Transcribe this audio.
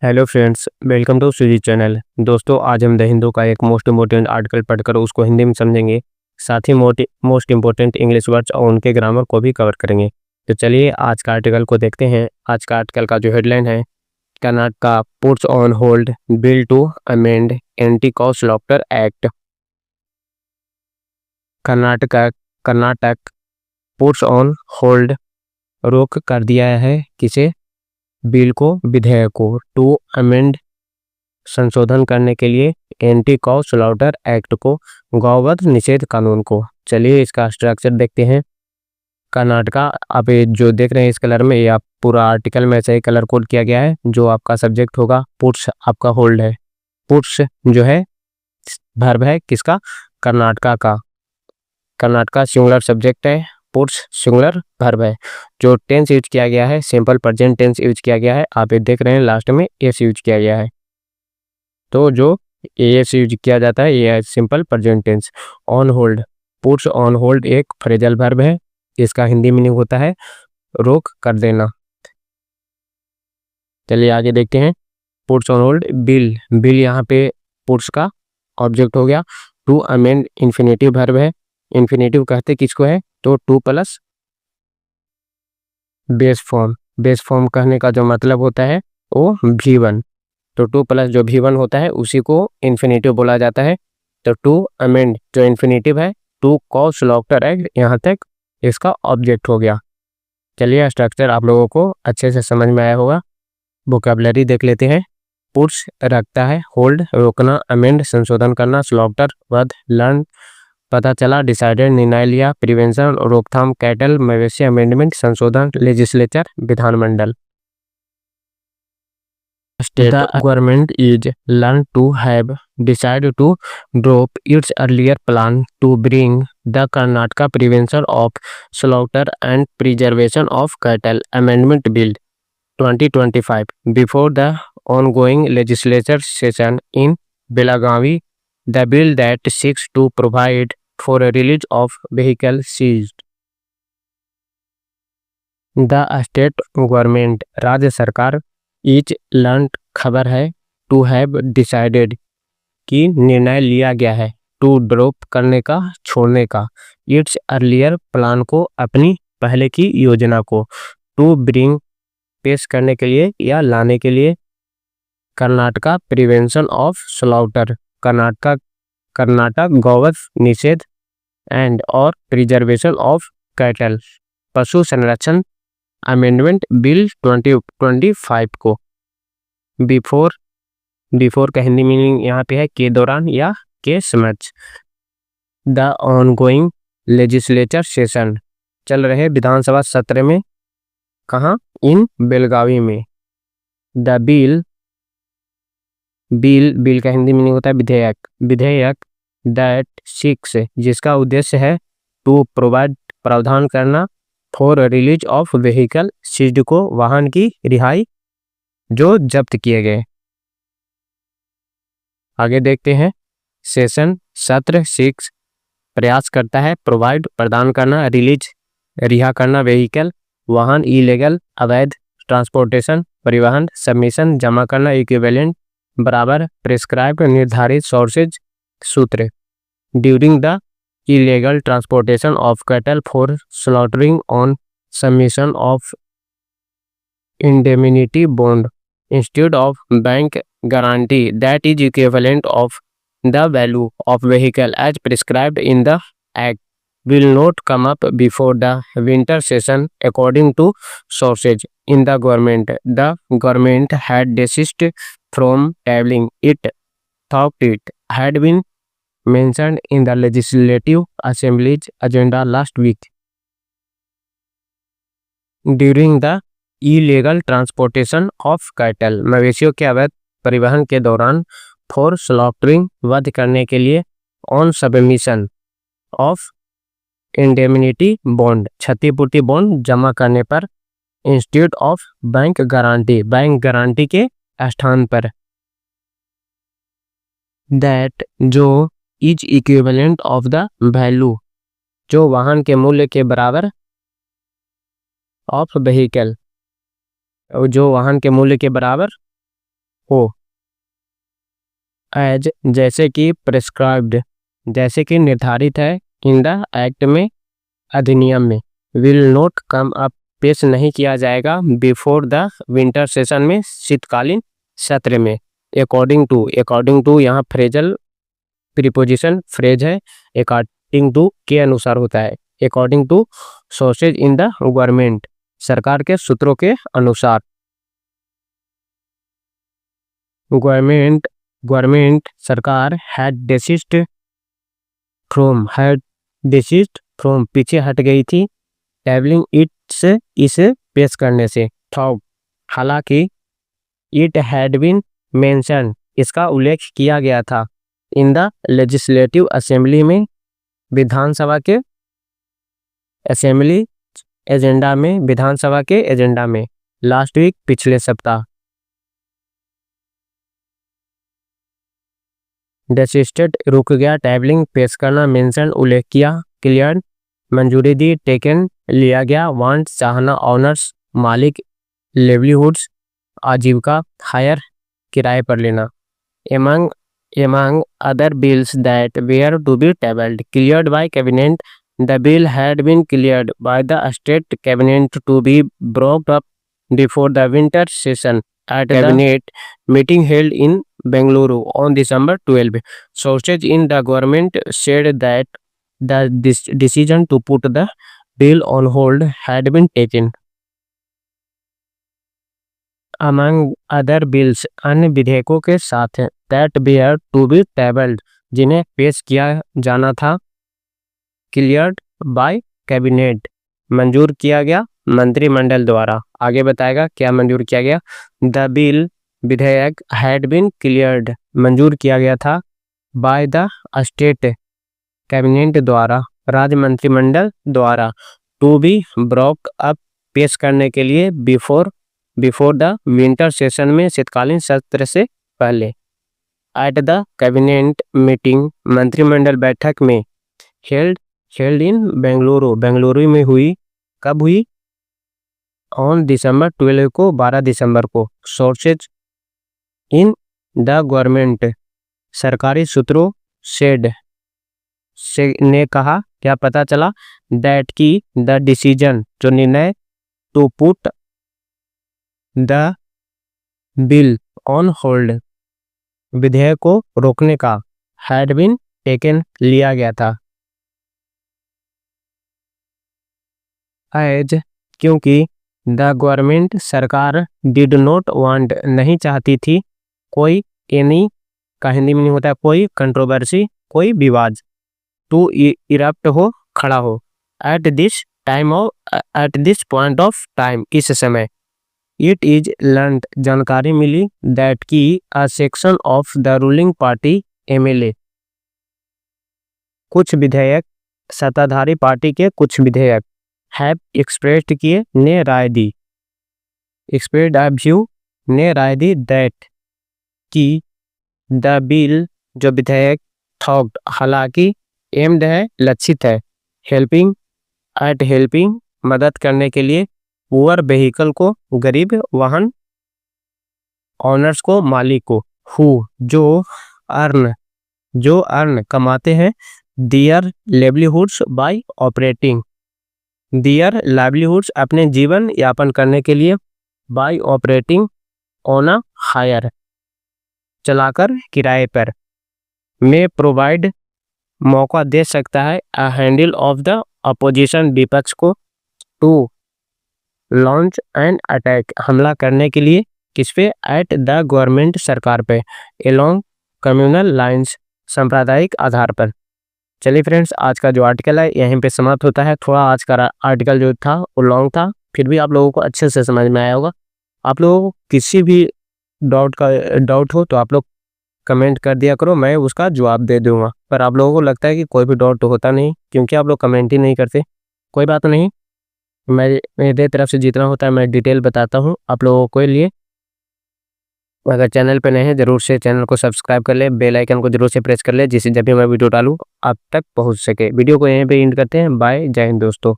Hello friends, welcome to सुजी channel. दोस्तों, आज हम द हिंदू का एक मोस्ट इम्पोर्टेंट आर्टिकल पढ़कर उसको हिंदी में समझेंगे। साथ ही मोस्ट इम्पोर्टेंट इंग्लिश वर्ड्स और उनके ग्रामर को भी कवर करेंगे। तो चलिए आज का आर्टिकल को देखते हैं। आज का आर्टिकल का जो हेडलाइन है, Karnataka puts on hold bill to amend anti cow slaughter act. Karnataka puts on hold, रोक कर दिया है किसे? बिल को, विधेयक को, टू अमेंड, संशोधन करने के लिए, एंटी कॉ स्लॉटर एक्ट को, गौवध निषेध कानून को। चलिए इसका स्ट्रक्चर देखते हैं। कर्नाटका, आप ये जो देख रहे हैं इस कलर में, ये आप पूरा आर्टिकल में ऐसे ही कलर कोड किया गया है। जो आपका सब्जेक्ट होगा, पुट्स आपका होल्ड है। पुट्स जो है वर्ब है किसका? कर्नाटका का। कर्नाटका सिंगुलर सब्जेक्ट है, पुट्स सिंगुलर वर्ब है। जो टेंस यूज किया गया है, सिंपल प्रेजेंट टेंस यूज किया गया है। आप ये देख रहे हैं लास्ट में एस यूज किया गया है। तो जो एस यूज किया जाता है ये है simple present tense. On hold, puts on hold एक फ्रेजल वर्ब है। इसका हिंदी मीनिंग होता है रोक कर देना। चलिए आगे देखते हैं। Puts on hold bill, bill यहाँ पे पुट्स का ऑब्जेक्ट हो गया। टू अमेंड इन्फिनेटिव वर्ब है। इन्फिनेटिव कहते किसको है? तो two plus base form. Base form कहने का जो मतलब होता है वो V1। तो टू प्लस जो V1 होता है उसी को इन्फिनेटिव बोला जाता है। तो टू अमेंड जो इन्फिनेटिव है, टू कॉ स्लॉटर एक्ट, यहाँ तक इसका ऑब्जेक्ट हो गया। चलिए स्ट्रक्चर आप लोगों को अच्छे से समझ में आया होगा। वोकैबुलरी देख लेते हैं। पुट्स रखता है, होल्ड रोकना, अमेंड संशोधन करना, स्लॉटर वध, लर्न पता चला, डिसाइडेड निर्णय लिया, प्रिवेंशन रोकथाम, कैटल मवेशी, अमेंडमेंट संशोधन, लेजिस्लेचर विधानमंडल। The government is learned to have decided to drop its earlier plan to bring the Karnataka Prevention of Slaughter and Preservation of Cattle Amendment Bill 2025 before the ongoing legislature session in Belagavi. The bill that seeks to provide for a release of vehicle seized. The state government, राज्य सरकार, etch learn खबर है, to have decided कि निर्णय लिया गया है, to drop करने का, छोड़ने का, इट्स अर्लियर प्लान को, अपनी पहले की योजना को, टू ब्रिंग पेश करने के लिए या लाने के लिए, Karnataka prevention of slaughter, Karnataka गौवध निषेध, एंड और प्रिजर्वेशन ऑफ कैटल पशु संरक्षण अमेंडमेंट बिल 2025 को। बिफोर का हिंदी मीनिंग यहाँ पे है के दौरान या के समझ। द ऑनगोइंग लेजिस्लेचर सेशन, चल रहे विधानसभा सत्र में, कहाँ? इन बेलगावी में। द बिल का हिंदी मीनिंग होता है विधेयक दैट सिक्स, जिसका उद्देश्य है टू प्रोवाइड, प्रावधान करना, for release of vehicle seized को, वाहन की रिहाई जो जब्त किए गए। आगे देखते हैं। सेशन सत्र 6 प्रयास करता है, प्रोवाइड प्रदान करना, रिलीज रिहा करना, व्हीकल वाहन, इलीगल अवैध, ट्रांसपोर्टेशन परिवहन, सबमिशन जमा करना, इक्विवेलेंट बराबर, प्रिस्क्राइब निर्धारित, सोर्सेज सूत्र। During the illegal transportation of cattle for slaughtering on submission of indemnity bond instead of bank guarantee that is equivalent of the value of vehicle as prescribed in the act will not come up before the winter session according to sources in the government. The government had desisted from tabling it, thought it had been mentioned in the Legislative Assembly's agenda last week. During the illegal transportation of cattle, मवेशियों के अवैध परिवहन के दौरान, for slaughtering वध करने के लिए, on submission of indemnity bond क्षतिपूर्ति बॉन्ड जमा करने पर, इंस्टीट्यूट ऑफ बैंक गारंटी के स्थान पर, दैट जो is equivalent of the value जो वाहन के मूल्य के बराबर, ऑफ व्हीकल जो वाहन के मूल्य के बराबर, हो, एज जैसे कि प्रिस्क्राइब्ड जैसे कि निर्धारित है, इन द एक्ट में अधिनियम में, विल नॉट कम अप पेश नहीं किया जाएगा बिफोर द विंटर सेशन में शीतकालीन सत्र में। अकॉर्डिंग टू यहाँ फ्रेजल प्रीपोजिशन फ्रेज है, अकॉर्डिंग टू के अनुसार होता है। According to sources in the government सरकार के सूत्रों के अनुसार। गवर्नमेंट सरकार हैड डिसिस्ट फ्रॉम पीछे हट गई थी, टेबलिंग इट से इसे पेश करने से। थॉट हालांकि, इट हैड बीन मेंशन इसका उल्लेख किया गया था, इन द लेजिस्लेटिव असेंबली में विधानसभा के एजेंडा में लास्ट वीक पिछले सप्ताह। डेसिस्टेड रुक गया, टेबलिंग पेश करना, मेंशन उल्लेख किया, क्लियर मंजूरी दी, टेकन लिया गया, वांट चाहना, ऑनर्स मालिक, लिवलीहुड्स आजीविका, हायर किराए पर लेना। Among other bills that were to be tabled, cleared by cabinet, the bill had been cleared by the state cabinet to be brought up before the winter session at cabinet meeting held in Bengaluru on December 12. Sources in the government said that the decision to put the bill on hold had been taken. Among other bills, अन्य विधेयकों के साथ that were to be tabled जिन्हें पेश किया जाना था, cleared by cabinet मंजूर किया गया मंत्रिमंडल द्वारा। आगे बताएगा क्या मंजूर किया गया। The bill विधेयक had been cleared मंजूर किया गया था, by the state कैबिनेट द्वारा राज्य मंत्रिमंडल द्वारा, to be brought up पेश करने के लिए, बिफोर द विंटर सेशन में शीतकालीन सत्र से पहले। एट द कैबिनेट मीटिंग मंत्रिमंडल बैठक में, हेल्ड इन बेंगलुरु में हुई। कब हुई? ऑन December 12 को, 12 दिसंबर को। सोर्सेज इन द गवर्नमेंट सरकारी सूत्रों सेड ने कहा, क्या पता चला, दैट की द डिसीजन जो निर्णय, to put the bill on hold विधेयक को रोकने का, हैड बीन टेकन लिया गया था। एज क्योंकि, द गवर्नमेंट सरकार, डिड नॉट वांट नहीं चाहती थी, कोई एनी का हिंदी में नहीं होता है, कोई कंट्रोवर्सी कोई विवाद, टू इरप्ट हो खड़ा हो, at this point of time इस समय। इट इज लर्न जानकारी मिली, दैट की a section of the ruling party MLA कुछ विधेयक, सत्ताधारी पार्टी के कुछ विधेयक, हैव एक्सप्रेस्ड किए ने राय दी, एक्सप्रेस्ड व्यू ने राय दी, दैट की द बिल जो विधेयक, थॉट हालांकि, एम्ड है लक्षित है, हेल्पिंग मदद करने के लिए, पुअर व्हीकल को गरीब वाहन, ऑनर्स को मालिक को, हु जो अर्न कमाते हैं, their livelihoods by operating their livelihoods अपने जीवन यापन करने के लिए, by operating on a hire चलाकर किराए पर, में प्रोवाइड मौका दे सकता है, a handle of the opposition विपक्ष को, टू लॉन्च एंड अटैक हमला करने के लिए, किस पे, एट द गवर्नमेंट सरकार पे, एलोंग कम्युनल लाइंस सांप्रदायिक आधार पर। चलिए फ्रेंड्स, आज का जो आर्टिकल है यहीं पे समाप्त होता है। थोड़ा आज का आर्टिकल जो था वो लॉन्ग था, फिर भी आप लोगों को अच्छे से समझ में आया होगा। आप लोगों को किसी भी डाउट हो तो आप लोग कमेंट कर दिया करो, मैं उसका जवाब दे दूंगा। पर आप लोगों को लगता है कि कोई भी डाउट होता नहीं, क्योंकि आप लोग कमेंट ही नहीं करते। कोई बात नहीं, मेरे तरफ से जितना होता है मैं डिटेल बताता हूँ आप लोगों के लिए। अगर चैनल पे नए हैं जरूर से चैनल को सब्सक्राइब कर ले, बेल आइकन को जरूर से प्रेस कर ले, जिससे जब भी मैं वीडियो डालूँ आप तक पहुँच सके। वीडियो को यहीं पे एंड करते हैं। बाय, जय हिंद दोस्तों।